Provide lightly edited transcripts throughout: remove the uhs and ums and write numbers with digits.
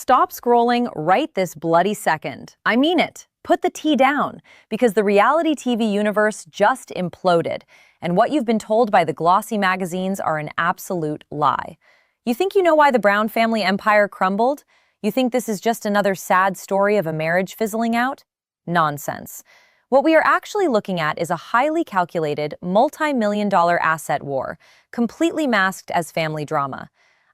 stop scrolling right this bloody second. I mean it. Put the tea down, because the reality TV universe just imploded, and what you've been told by the glossy magazines are an absolute lie. You think you know why the Brown family empire crumbled? You think this is just another sad story of a marriage fizzling out? Nonsense. What we are actually looking at is a highly calculated, multi-million-dollar asset war, completely masked as family drama.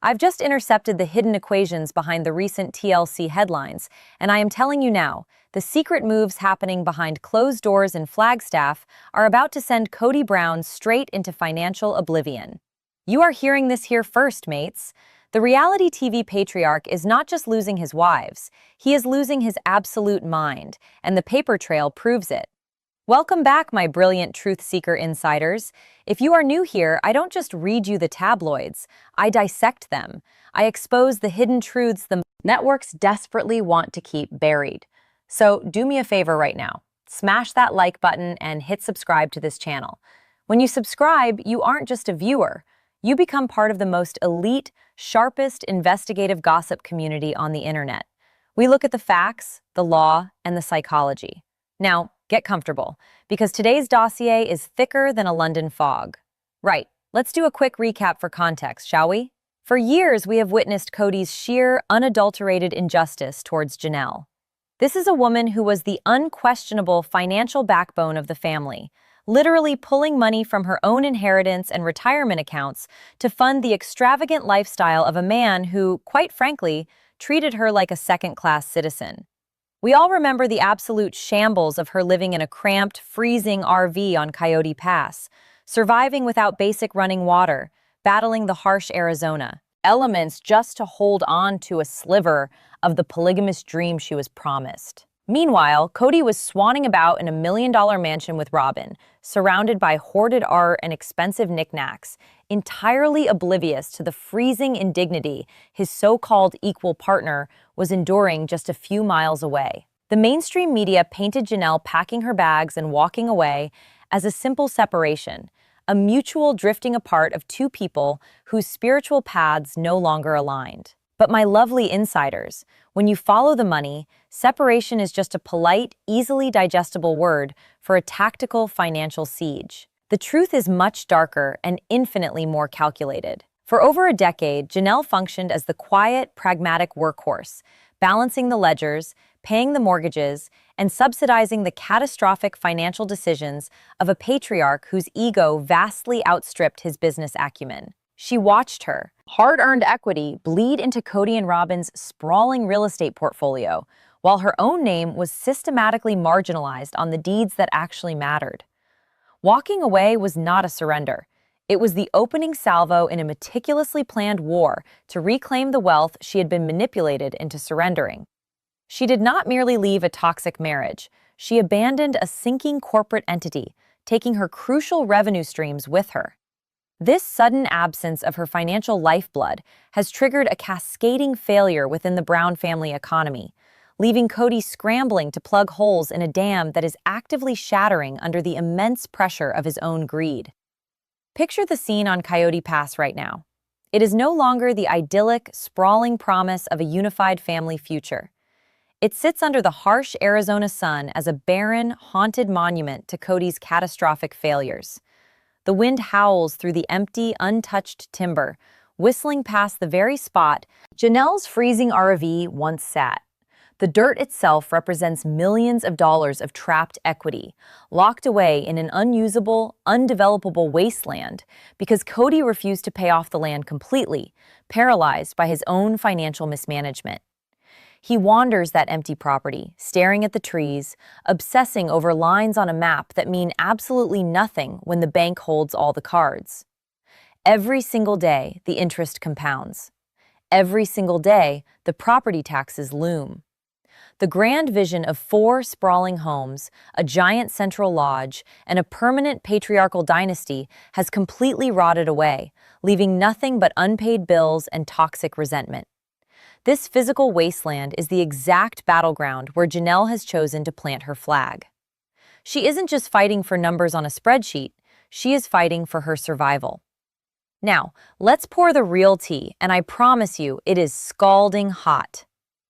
I've just intercepted the hidden equations behind the recent TLC headlines, and I am telling you now, the secret moves happening behind closed doors in Flagstaff are about to send Kody Brown straight into financial oblivion. You are hearing this here first, mates. The reality TV patriarch is not just losing his wives, he is losing his absolute mind, and the paper trail proves it. Welcome back, my brilliant truth seeker insiders. If you are new here, I don't just read you the tabloids, I dissect them. I expose the hidden truths the networks desperately want to keep buried. So do me a favor right now. Smash that like button and hit subscribe to this channel. When you subscribe, you aren't just a viewer. You become part of the most elite, sharpest investigative gossip community on the internet. We look at the facts, the law, and the psychology. Now, get comfortable, because today's dossier is thicker than a London fog. Right, let's do a quick recap for context, shall we? For years, we have witnessed Kody's sheer, unadulterated injustice towards Janelle. This is a woman who was the unquestionable financial backbone of the family, literally pulling money from her own inheritance and retirement accounts to fund the extravagant lifestyle of a man who, quite frankly, treated her like a second-class citizen. We all remember the absolute shambles of her living in a cramped, freezing RV on Coyote Pass, surviving without basic running water, battling the harsh Arizona elements just to hold on to a sliver of the polygamous dream she was promised. Meanwhile, Kody was swanning about in a $1 million mansion with Robin, surrounded by hoarded art and expensive knickknacks, entirely oblivious to the freezing indignity his so-called equal partner was enduring just a few miles away. The mainstream media painted Janelle packing her bags and walking away as a simple separation, a mutual drifting apart of two people whose spiritual paths no longer aligned. But my lovely insiders, when you follow the money, separation is just a polite, easily digestible word for a tactical financial siege. The truth is much darker and infinitely more calculated. For over a decade, Janelle functioned as the quiet, pragmatic workhorse, balancing the ledgers, paying the mortgages, and subsidizing the catastrophic financial decisions of a patriarch whose ego vastly outstripped his business acumen. She watched her hard-earned equity bleed into Kody and Robin's sprawling real estate portfolio, while her own name was systematically marginalized on the deeds that actually mattered. Walking away was not a surrender. It was the opening salvo in a meticulously planned war to reclaim the wealth she had been manipulated into surrendering. She did not merely leave a toxic marriage. She abandoned a sinking corporate entity, taking her crucial revenue streams with her. This sudden absence of her financial lifeblood has triggered a cascading failure within the Brown family economy, leaving Kody scrambling to plug holes in a dam that is actively shattering under the immense pressure of his own greed. Picture the scene on Coyote Pass right now. It is no longer the idyllic, sprawling promise of a unified family future. It sits under the harsh Arizona sun as a barren, haunted monument to Kody's catastrophic failures. The wind howls through the empty, untouched timber, whistling past the very spot Janelle's freezing RV once sat. The dirt itself represents millions of dollars of trapped equity, locked away in an unusable, undevelopable wasteland because Kody refused to pay off the land completely, paralyzed by his own financial mismanagement. He wanders that empty property, staring at the trees, obsessing over lines on a map that mean absolutely nothing when the bank holds all the cards. Every single day, the interest compounds. Every single day, the property taxes loom. The grand vision of 4 sprawling homes, a giant central lodge, and a permanent patriarchal dynasty has completely rotted away, leaving nothing but unpaid bills and toxic resentment. This physical wasteland is the exact battleground where Janelle has chosen to plant her flag. She isn't just fighting for numbers on a spreadsheet, she is fighting for her survival. Now, let's pour the real tea, and I promise you it is scalding hot.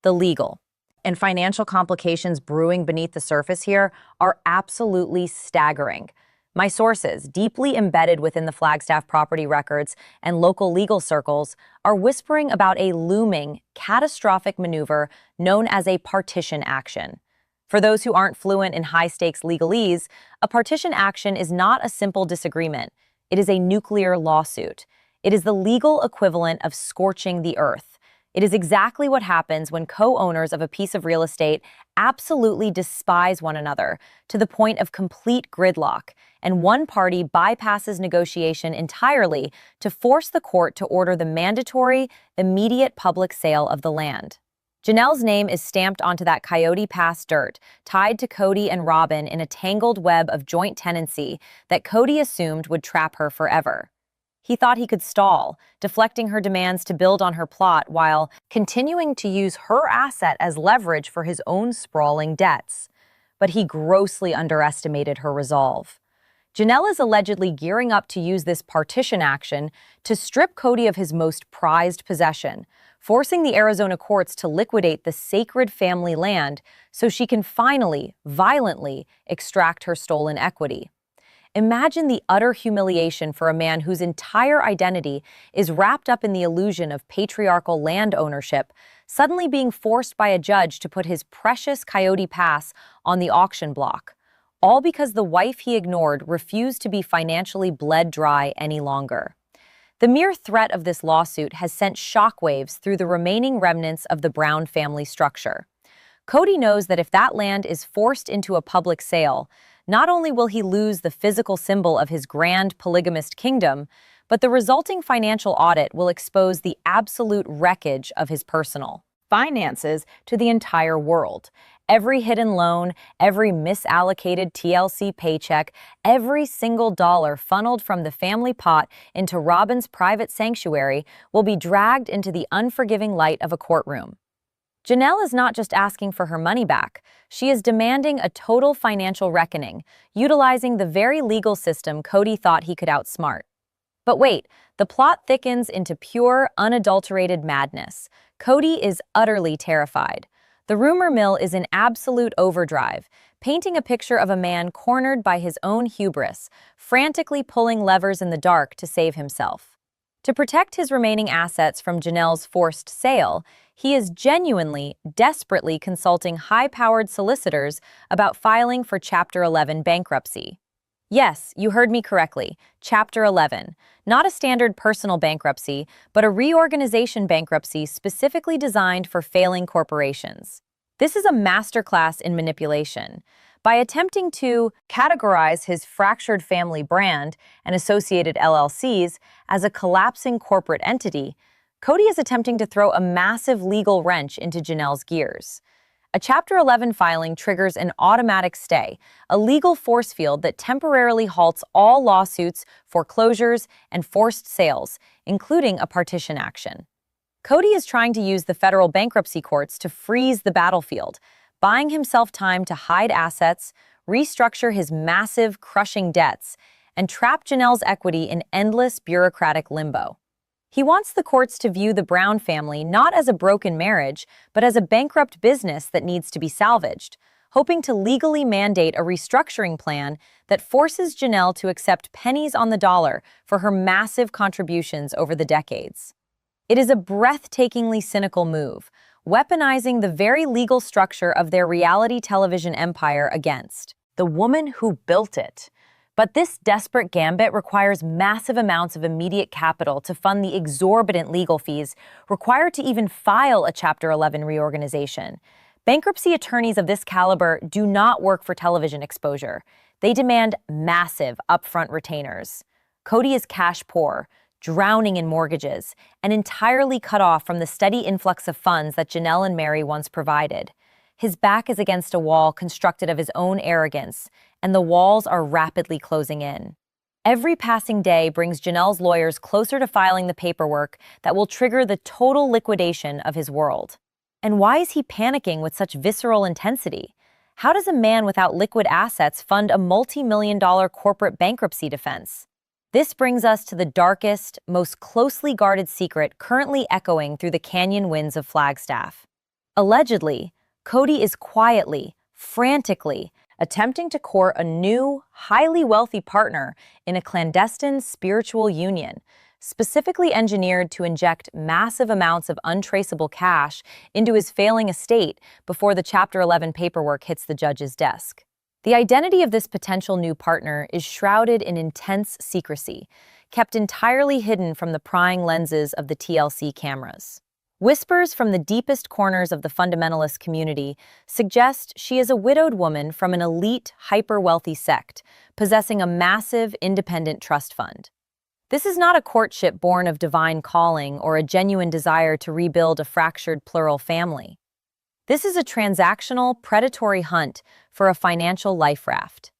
the legal and financial complications brewing beneath the surface here are absolutely staggering. My sources, deeply embedded within the Flagstaff property records and local legal circles, are whispering about a looming, catastrophic maneuver known as a partition action. For those who aren't fluent in high-stakes legalese, a partition action is not a simple disagreement. It is a nuclear lawsuit. It is the legal equivalent of scorching the earth. It is exactly what happens when co-owners of a piece of real estate absolutely despise one another to the point of complete gridlock, and one party bypasses negotiation entirely to force the court to order the mandatory, immediate public sale of the land. Janelle's name is stamped onto that Coyote Pass dirt, tied to Kody and Robin in a tangled web of joint tenancy that Kody assumed would trap her forever. He thought he could stall, deflecting her demands to build on her plot while continuing to use her asset as leverage for his own sprawling debts. But he grossly underestimated her resolve. Janelle is allegedly gearing up to use this partition action to strip Kody of his most prized possession, forcing the Arizona courts to liquidate the sacred family land so she can finally, violently, extract her stolen equity. Imagine the utter humiliation for a man whose entire identity is wrapped up in the illusion of patriarchal land ownership, suddenly being forced by a judge to put his precious Coyote Pass on the auction block, all because the wife he ignored refused to be financially bled dry any longer. The mere threat of this lawsuit has sent shockwaves through the remaining remnants of the Brown family structure. Kody knows that if that land is forced into a public sale, not only will he lose the physical symbol of his grand polygamist kingdom, but the resulting financial audit will expose the absolute wreckage of his personal finances to the entire world. Every hidden loan, every misallocated TLC paycheck, every single dollar funneled from the family pot into Robin's private sanctuary will be dragged into the unforgiving light of a courtroom. Janelle is not just asking for her money back. She is demanding a total financial reckoning, utilizing the very legal system Kody thought he could outsmart. But wait, the plot thickens into pure, unadulterated madness. Kody is utterly terrified. The rumor mill is in absolute overdrive, painting a picture of a man cornered by his own hubris, frantically pulling levers in the dark to save himself. To protect his remaining assets from Janelle's forced sale, he is genuinely, desperately consulting high-powered solicitors about filing for Chapter 11 bankruptcy. Yes, you heard me correctly, Chapter 11. Not a standard personal bankruptcy, but a reorganization bankruptcy specifically designed for failing corporations. This is a masterclass in manipulation. By attempting to categorize his fractured family brand and associated LLCs as a collapsing corporate entity, Kody is attempting to throw a massive legal wrench into Janelle's gears. A Chapter 11 filing triggers an automatic stay, a legal force field that temporarily halts all lawsuits, foreclosures, and forced sales, including a partition action. Kody is trying to use the federal bankruptcy courts to freeze the battlefield, buying himself time to hide assets, restructure his massive, crushing debts, and trap Janelle's equity in endless bureaucratic limbo. He wants the courts to view the Brown family not as a broken marriage, but as a bankrupt business that needs to be salvaged, hoping to legally mandate a restructuring plan that forces Janelle to accept pennies on the dollar for her massive contributions over the decades. It is a breathtakingly cynical move, weaponizing the very legal structure of their reality television empire against the woman who built it. But this desperate gambit requires massive amounts of immediate capital to fund the exorbitant legal fees required to even file a Chapter 11 reorganization. Bankruptcy attorneys of this caliber do not work for television exposure. They demand massive upfront retainers. Kody is cash poor, drowning in mortgages, and entirely cut off from the steady influx of funds that Janelle and Mary once provided. His back is against a wall constructed of his own arrogance, and the walls are rapidly closing in. Every passing day brings Janelle's lawyers closer to filing the paperwork that will trigger the total liquidation of his world. And why is he panicking with such visceral intensity? How does a man without liquid assets fund a multi-million-dollar corporate bankruptcy defense? This brings us to the darkest, most closely guarded secret currently echoing through the canyon winds of Flagstaff. Allegedly, Kody is quietly, frantically, attempting to court a new, highly wealthy partner in a clandestine spiritual union, specifically engineered to inject massive amounts of untraceable cash into his failing estate before the Chapter 11 paperwork hits the judge's desk. The identity of this potential new partner is shrouded in intense secrecy, kept entirely hidden from the prying lenses of the TLC cameras. Whispers from the deepest corners of the fundamentalist community suggest she is a widowed woman from an elite, hyper-wealthy sect, possessing a massive, independent trust fund. This is not a courtship born of divine calling or a genuine desire to rebuild a fractured plural family. This is a transactional, predatory hunt for a financial life raft.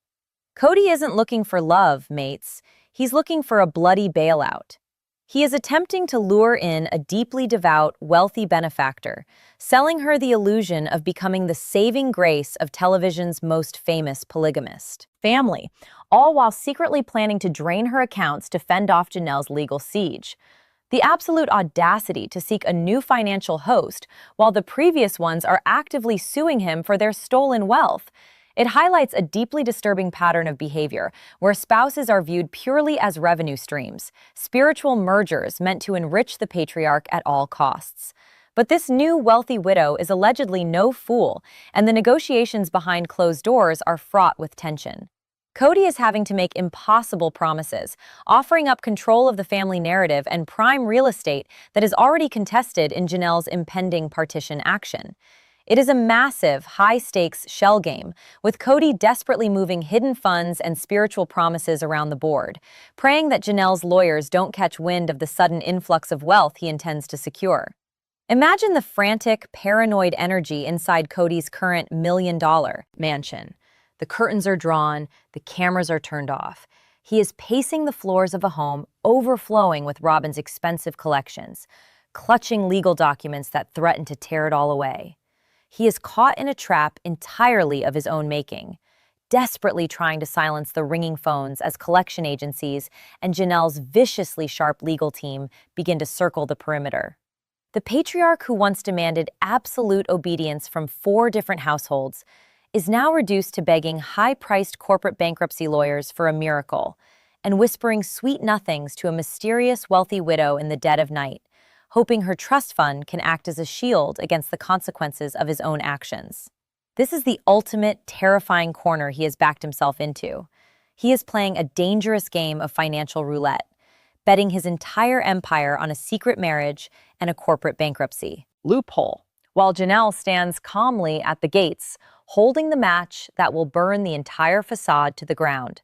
Kody isn't looking for love, mates. He's looking for a bloody bailout. He is attempting to lure in a deeply devout, wealthy benefactor, selling her the illusion of becoming the saving grace of television's most famous polygamist family, all while secretly planning to drain her accounts to fend off Janelle's legal siege. The absolute audacity to seek a new financial host while the previous ones are actively suing him for their stolen wealth. It highlights a deeply disturbing pattern of behavior where spouses are viewed purely as revenue streams, spiritual mergers meant to enrich the patriarch at all costs. But this new wealthy widow is allegedly no fool, and the negotiations behind closed doors are fraught with tension. Kody is having to make impossible promises, offering up control of the family narrative and prime real estate that is already contested in Janelle's impending partition action. It is a massive, high-stakes shell game, with Kody desperately moving hidden funds and spiritual promises around the board, praying that Janelle's lawyers don't catch wind of the sudden influx of wealth he intends to secure. Imagine the frantic, paranoid energy inside Kody's current million-dollar mansion. The curtains are drawn, the cameras are turned off. He is pacing the floors of a home overflowing with Robin's expensive collections, clutching legal documents that threaten to tear it all away. He is caught in a trap entirely of his own making, desperately trying to silence the ringing phones as collection agencies and Janelle's viciously sharp legal team begin to circle the perimeter. The patriarch who once demanded absolute obedience from 4 different households is now reduced to begging high-priced corporate bankruptcy lawyers for a miracle and whispering sweet nothings to a mysterious wealthy widow in the dead of night, hoping her trust fund can act as a shield against the consequences of his own actions. This is the ultimate, terrifying corner he has backed himself into. He is playing a dangerous game of financial roulette, betting his entire empire on a secret marriage and a corporate bankruptcy loophole, while Janelle stands calmly at the gates, holding the match that will burn the entire facade to the ground.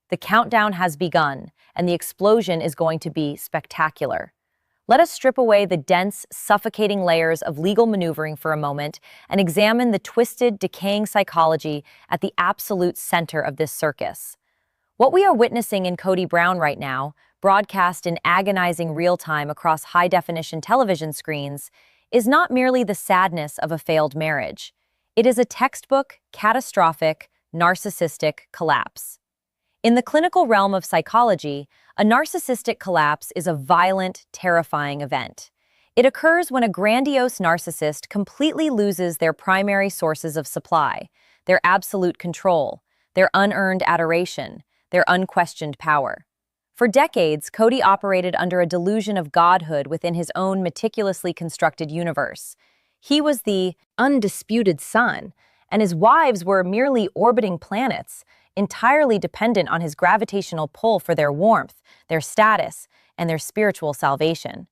The countdown has begun, and the explosion is going to be spectacular. Let us strip away the dense, suffocating layers of legal maneuvering for a moment and examine the twisted, decaying psychology at the absolute center of this circus. What we are witnessing in Kody Brown right now, broadcast in agonizing real-time across high-definition television screens, is not merely the sadness of a failed marriage. It is a textbook, catastrophic, narcissistic collapse. In the clinical realm of psychology, a narcissistic collapse is a violent, terrifying event. It occurs when a grandiose narcissist completely loses their primary sources of supply, their absolute control, their unearned adoration, their unquestioned power. For decades, Kody operated under a delusion of godhood within his own meticulously constructed universe. He was the undisputed sun, and his wives were merely orbiting planets, entirely dependent on his gravitational pull for their warmth, their status, and their spiritual salvation.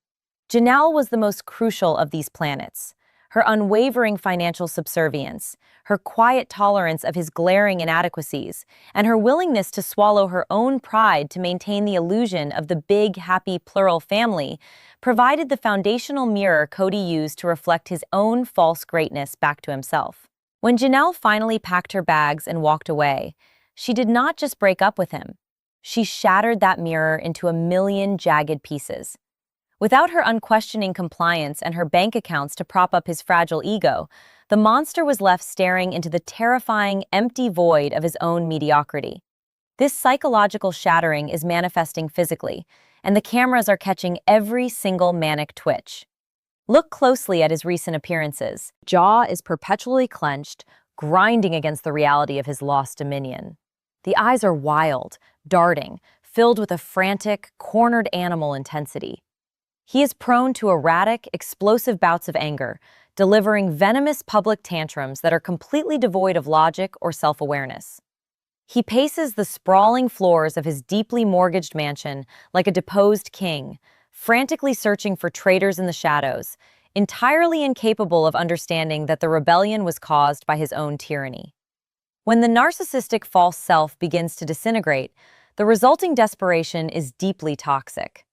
Janelle was the most crucial of these planets. Her unwavering financial subservience, her quiet tolerance of his glaring inadequacies, and her willingness to swallow her own pride to maintain the illusion of the big, happy, plural family provided the foundational mirror Kody used to reflect his own false greatness back to himself. When Janelle finally packed her bags and walked away, she did not just break up with him. She shattered that mirror into a million jagged pieces. Without her unquestioning compliance and her bank accounts to prop up his fragile ego, the monster was left staring into the terrifying, empty void of his own mediocrity. This psychological shattering is manifesting physically, and the cameras are catching every single manic twitch. Look closely at his recent appearances. Jaw is perpetually clenched, grinding against the reality of his lost dominion. The eyes are wild, darting, filled with a frantic, cornered animal intensity. He is prone to erratic, explosive bouts of anger, delivering venomous public tantrums that are completely devoid of logic or self-awareness. He paces the sprawling floors of his deeply mortgaged mansion like a deposed king, frantically searching for traitors in the shadows, entirely incapable of understanding that the rebellion was caused by his own tyranny. When the narcissistic false self begins to disintegrate, the resulting desperation is deeply toxic.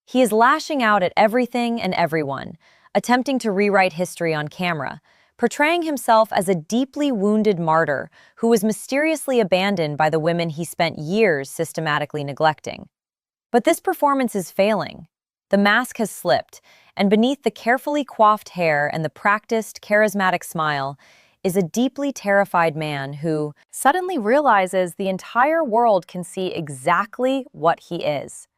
He is lashing out at everything and everyone, attempting to rewrite history on camera, portraying himself as a deeply wounded martyr who was mysteriously abandoned by the women he spent years systematically neglecting. But this performance is failing. The mask has slipped, and beneath the carefully coiffed hair and the practiced, charismatic smile is a deeply terrified man who suddenly realizes the entire world can see exactly what he is.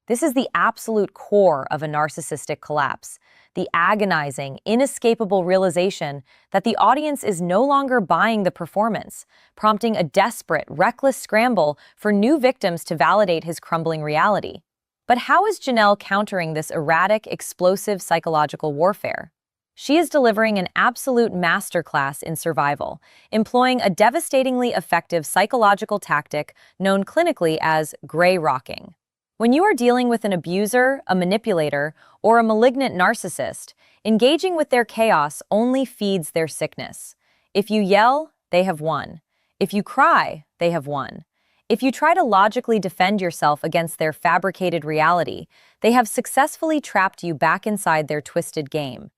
This is the absolute core of a narcissistic collapse, the agonizing, inescapable realization that the audience is no longer buying the performance, prompting a desperate, reckless scramble for new victims to validate his crumbling reality. But how is Janelle countering this erratic, explosive psychological warfare? She is delivering an absolute masterclass in survival, employing a devastatingly effective psychological tactic known clinically as gray rocking. When you are dealing with an abuser, a manipulator, or a malignant narcissist, engaging with their chaos only feeds their sickness. If you yell, they have won. If you cry, they have won. If you try to logically defend yourself against their fabricated reality, they have successfully trapped you back inside their twisted game.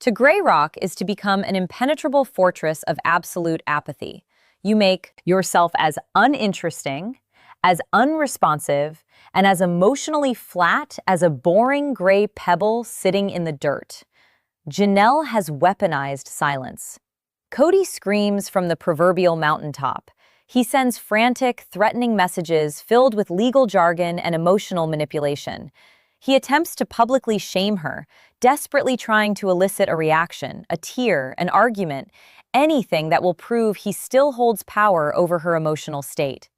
To gray rock is to become an impenetrable fortress of absolute apathy. You make yourself as uninteresting, as unresponsive, and as emotionally flat as a boring gray pebble sitting in the dirt. Janelle has weaponized silence. Kody screams from the proverbial mountaintop. He sends frantic, threatening messages filled with legal jargon and emotional manipulation. He attempts to publicly shame her, desperately trying to elicit a reaction, a tear, an argument, anything that will prove he still holds power over her emotional state.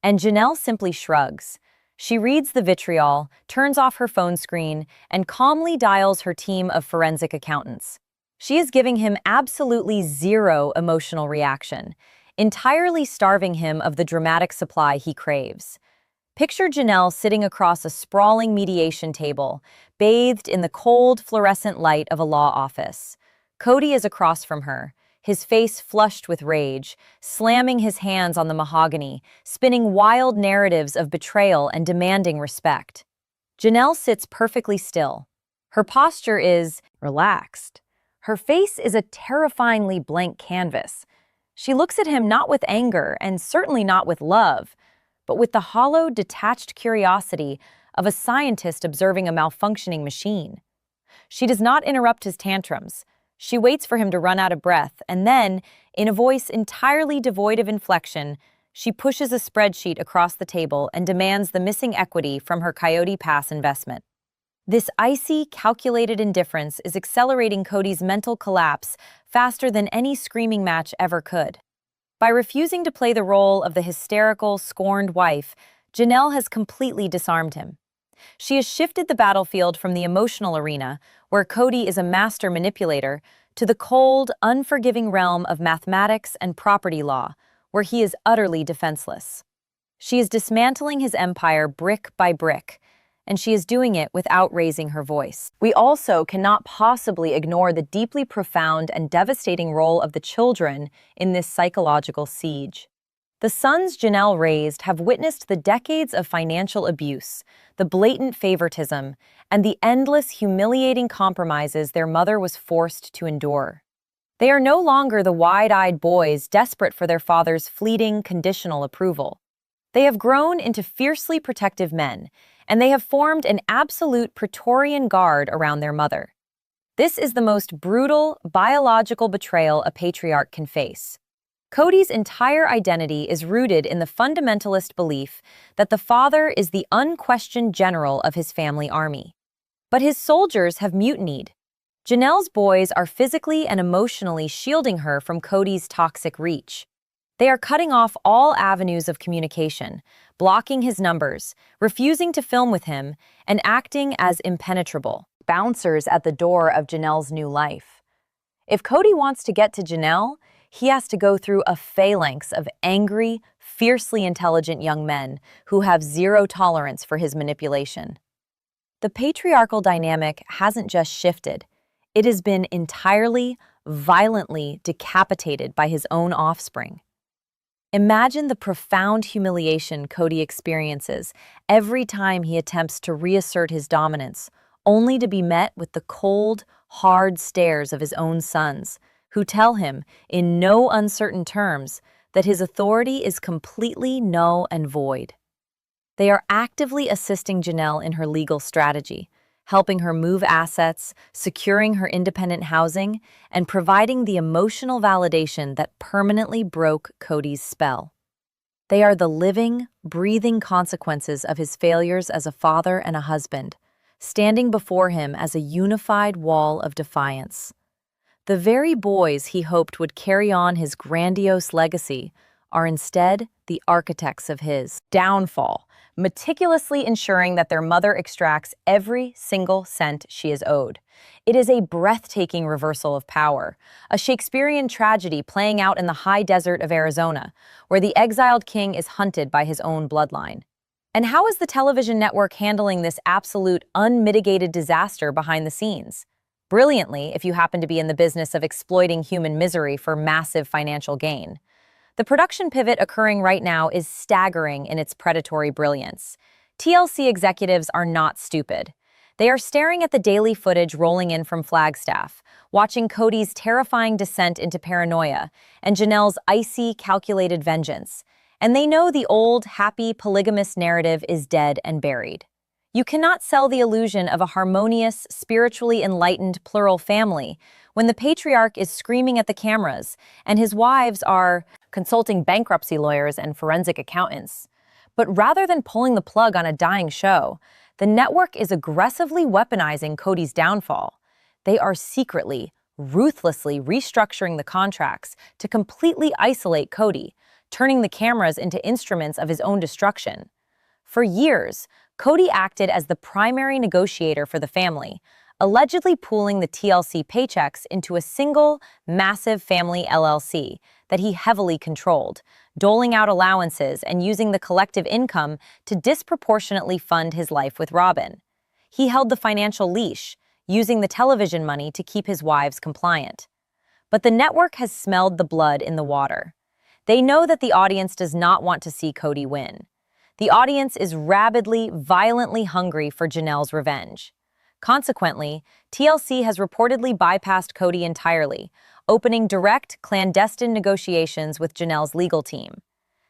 And Janelle simply shrugs. She reads the vitriol, turns off her phone screen, and calmly dials her team of forensic accountants. She is giving him absolutely zero emotional reaction, entirely starving him of the dramatic supply he craves. Picture Janelle sitting across a sprawling mediation table, bathed in the cold, fluorescent light of a law office. Kody is across from her, his face flushed with rage, slamming his hands on the mahogany, spinning wild narratives of betrayal and demanding respect. Janelle sits perfectly still. Her posture is relaxed. Her face is a terrifyingly blank canvas. She looks at him not with anger and certainly not with love, but with the hollow, detached curiosity of a scientist observing a malfunctioning machine. She does not interrupt his tantrums. She waits for him to run out of breath, and then, in a voice entirely devoid of inflection, she pushes a spreadsheet across the table and demands the missing equity from her Coyote Pass investment. This icy, calculated indifference is accelerating Kody's mental collapse faster than any screaming match ever could. By refusing to play the role of the hysterical, scorned wife, Janelle has completely disarmed him. She has shifted the battlefield from the emotional arena, where Kody is a master manipulator, to the cold, unforgiving realm of mathematics and property law, where he is utterly defenseless. She is dismantling his empire brick by brick, and she is doing it without raising her voice. We also cannot possibly ignore the deeply profound and devastating role of the children in this psychological siege. The sons Janelle raised have witnessed the decades of financial abuse, the blatant favoritism, and the endless, humiliating compromises their mother was forced to endure. They are no longer the wide-eyed boys desperate for their father's fleeting, conditional approval. They have grown into fiercely protective men, and they have formed an absolute Praetorian guard around their mother. This is the most brutal, biological betrayal a patriarch can face. Kody's entire identity is rooted in the fundamentalist belief that the father is the unquestioned general of his family army. But his soldiers have mutinied. Janelle's boys are physically and emotionally shielding her from Kody's toxic reach. They are cutting off all avenues of communication, blocking his numbers, refusing to film with him, and acting as impenetrable bouncers at the door of Janelle's new life. If Kody wants to get to Janelle, he has to go through a phalanx of angry, fiercely intelligent young men who have zero tolerance for his manipulation. The patriarchal dynamic hasn't just shifted, it has been entirely, violently decapitated by his own offspring. Imagine the profound humiliation Kody experiences every time he attempts to reassert his dominance, only to be met with the cold, hard stares of his own sons, who tell him, in no uncertain terms, that his authority is completely null and void. They are actively assisting Janelle in her legal strategy, helping her move assets, securing her independent housing, and providing the emotional validation that permanently broke Kody's spell. They are the living, breathing consequences of his failures as a father and a husband, standing before him as a unified wall of defiance. The very boys he hoped would carry on his grandiose legacy are instead the architects of his downfall, meticulously ensuring that their mother extracts every single cent she is owed. It is a breathtaking reversal of power, a Shakespearean tragedy playing out in the high desert of Arizona, where the exiled king is hunted by his own bloodline. And how is the television network handling this absolute, unmitigated disaster behind the scenes? Brilliantly, if you happen to be in the business of exploiting human misery for massive financial gain. The production pivot occurring right now is staggering in its predatory brilliance. TLC executives are not stupid. They are staring at the daily footage rolling in from Flagstaff, watching Kody's terrifying descent into paranoia and Janelle's icy, calculated vengeance. And they know the old, happy, polygamous narrative is dead and buried. You cannot sell the illusion of a harmonious, spiritually enlightened, plural family when the patriarch is screaming at the cameras and his wives are consulting bankruptcy lawyers and forensic accountants. But rather than pulling the plug on a dying show, the network is aggressively weaponizing Kody's downfall. They are secretly, ruthlessly restructuring the contracts to completely isolate Kody, turning the cameras into instruments of his own destruction. For years, Kody acted as the primary negotiator for the family, allegedly pooling the TLC paychecks into a single, massive family LLC that he heavily controlled, doling out allowances and using the collective income to disproportionately fund his life with Robyn. He held the financial leash, using the television money to keep his wives compliant. But the network has smelled the blood in the water. They know that the audience does not want to see Kody win. The audience is rabidly, violently hungry for Janelle's revenge. Consequently, TLC has reportedly bypassed Kody entirely, opening direct, clandestine negotiations with Janelle's legal team.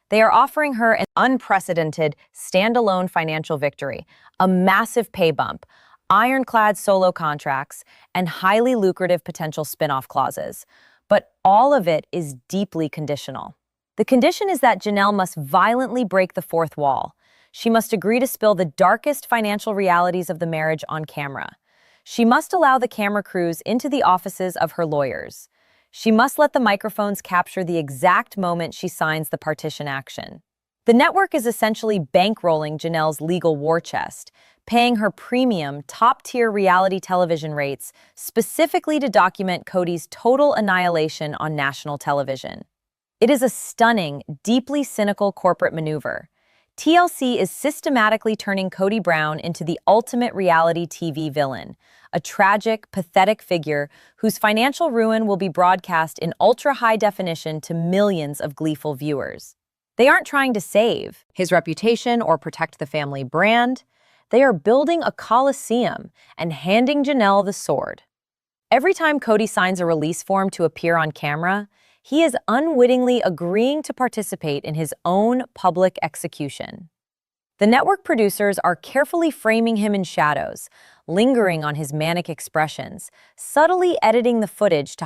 They are offering her an unprecedented, standalone financial victory, a massive pay bump, ironclad solo contracts, and highly lucrative potential spin-off clauses. But all of it is deeply conditional. The condition is that Janelle must violently break the fourth wall. She must agree to spill the darkest financial realities of the marriage on camera. She must allow the camera crews into the offices of her lawyers. She must let the microphones capture the exact moment she signs the partition action. The network is essentially bankrolling Janelle's legal war chest, paying her premium, top-tier reality television rates specifically to document Kody's total annihilation on national television. It is a stunning, deeply cynical corporate maneuver. TLC is systematically turning Kody Brown into the ultimate reality TV villain, a tragic, pathetic figure whose financial ruin will be broadcast in ultra-high definition to millions of gleeful viewers. They aren't trying to save his reputation or protect the family brand. They are building a coliseum and handing Janelle the sword. Every time Kody signs a release form to appear on camera, he is unwittingly agreeing to participate in his own public execution. The network producers are carefully framing him in shadows, lingering on his manic expressions, subtly editing the footage to